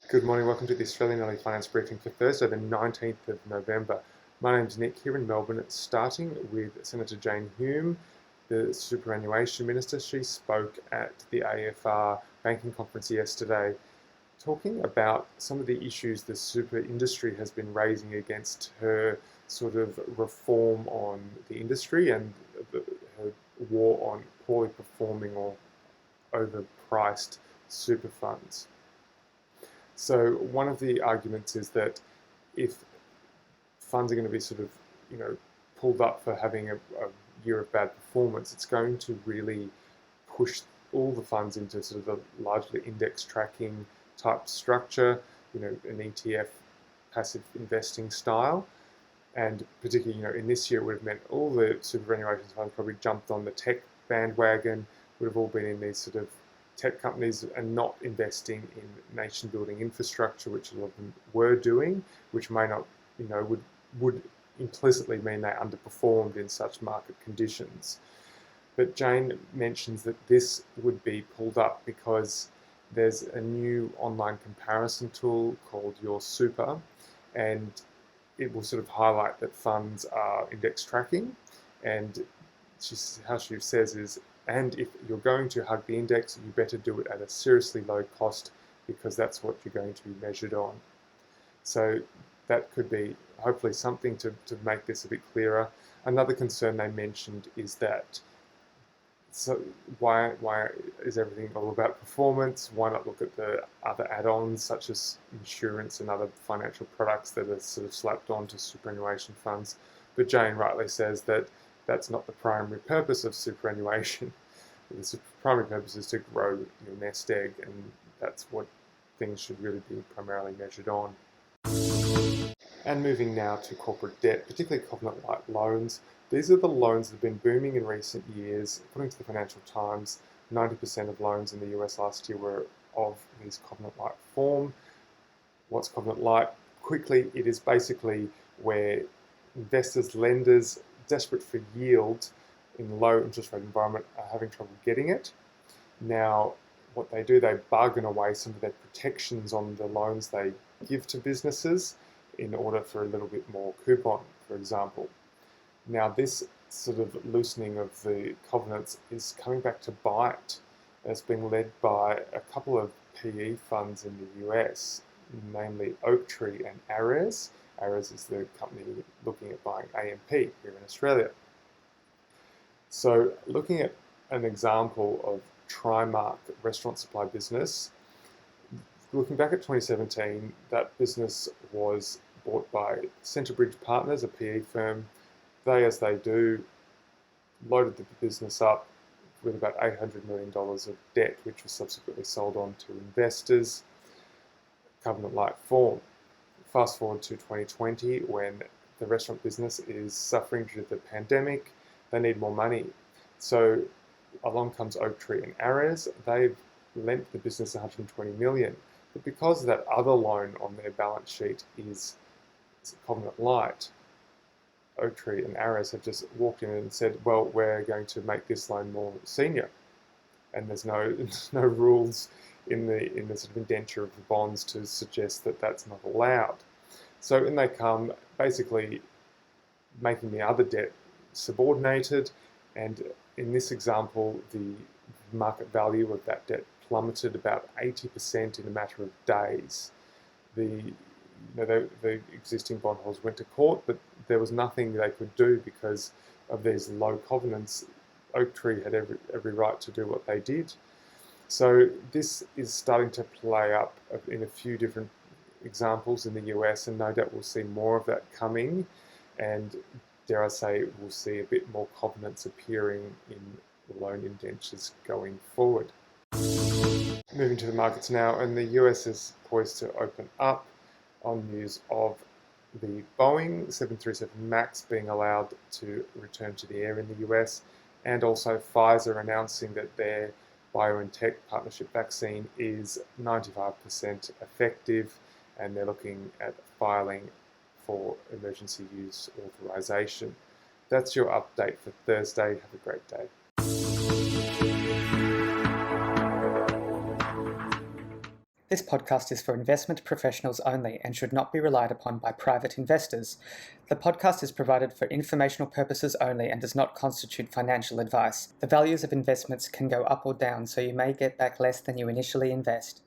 Good morning, welcome to the Australian Early Finance Briefing for Thursday, the 19th of November. My name's Nick here in Melbourne, starting with Senator Jane Hume, the Superannuation Minister. She spoke at the AFR Banking Conference yesterday, talking about some of the issues the super industry has been raising against her sort of reform on the industry and her war on poorly performing or overpriced super funds. So one of the arguments is that if funds are going to be sort of, pulled up for having a year of bad performance, it's going to really push all the funds into sort of a largely index tracking type structure, an ETF passive investing style. And particularly, in this year, it would have meant all the superannuation funds probably jumped on the tech bandwagon, would have all been in these sort of tech companies and not investing in nation building infrastructure, which a lot of them were doing, which may not, would implicitly mean they underperformed in such market conditions. But Jane mentions that this would be pulled up because there's a new online comparison tool called Your Super, and it will sort of highlight that funds are index tracking. And how she says is, and if you're going to hug the index, you better do it at a seriously low cost because that's what you're going to be measured on. So that could be hopefully something to make this a bit clearer. Another concern they mentioned is that, so why is everything all about performance? Why not look at the other add-ons such as insurance and other financial products that are sort of slapped onto superannuation funds? But Jane rightly says that that's not the primary purpose of superannuation. The primary purpose is to grow your nest egg, and that's what things should really be primarily measured on. And moving now to corporate debt, particularly covenant-light loans. These are the loans that have been booming in recent years. According to the Financial Times, 90% of loans in the US last year were of these covenant-light form. What's covenant-light? Quickly, it is basically where investors, lenders, desperate for yield in a low interest rate environment are having trouble getting it. Now, what they do, they bargain away some of their protections on the loans they give to businesses in order for a little bit more coupon, for example. Now, this sort of loosening of the covenants is coming back to bite. It's being led by a couple of PE funds in the US, namely Oaktree and Ares. Ares is the company looking at buying AMP here in Australia. So looking at an example of Trimark restaurant supply business, looking back at 2017, that business was bought by Centrebridge Partners, a PE firm. They, as they do, loaded the business up with about $800 million of debt, which was subsequently sold on to investors, covenant-like form. Fast forward to 2020, when the restaurant business is suffering due to the pandemic, they need more money. So along comes Oaktree and Ares. They've lent the business $120 million. But because that other loan on their balance sheet is covenant light, Oaktree and Ares have just walked in and said, well, we're going to make this loan more senior. And there's no rules in the sort of indenture of the bonds to suggest that that's not allowed. So in they come, basically making the other debt subordinated, and in this example, the market value of that debt plummeted about 80% in a matter of days. The existing bondholders went to court, but there was nothing they could do because of these low covenants. Oaktree had every right to do what they did. So this is starting to play up in a few different examples in the US, and no doubt we'll see more of that coming. And dare I say, we'll see a bit more covenants appearing in loan indentures going forward. Moving to the markets now, and the US is poised to open up on news of the Boeing 737 MAX being allowed to return to the air in the US, and also Pfizer announcing that their BioNTech partnership vaccine is 95% effective, and they're looking at filing for emergency use authorization. That's your update for Thursday. Have a great day. This podcast is for investment professionals only and should not be relied upon by private investors. The podcast is provided for informational purposes only and does not constitute financial advice. The values of investments can go up or down, so you may get back less than you initially invest.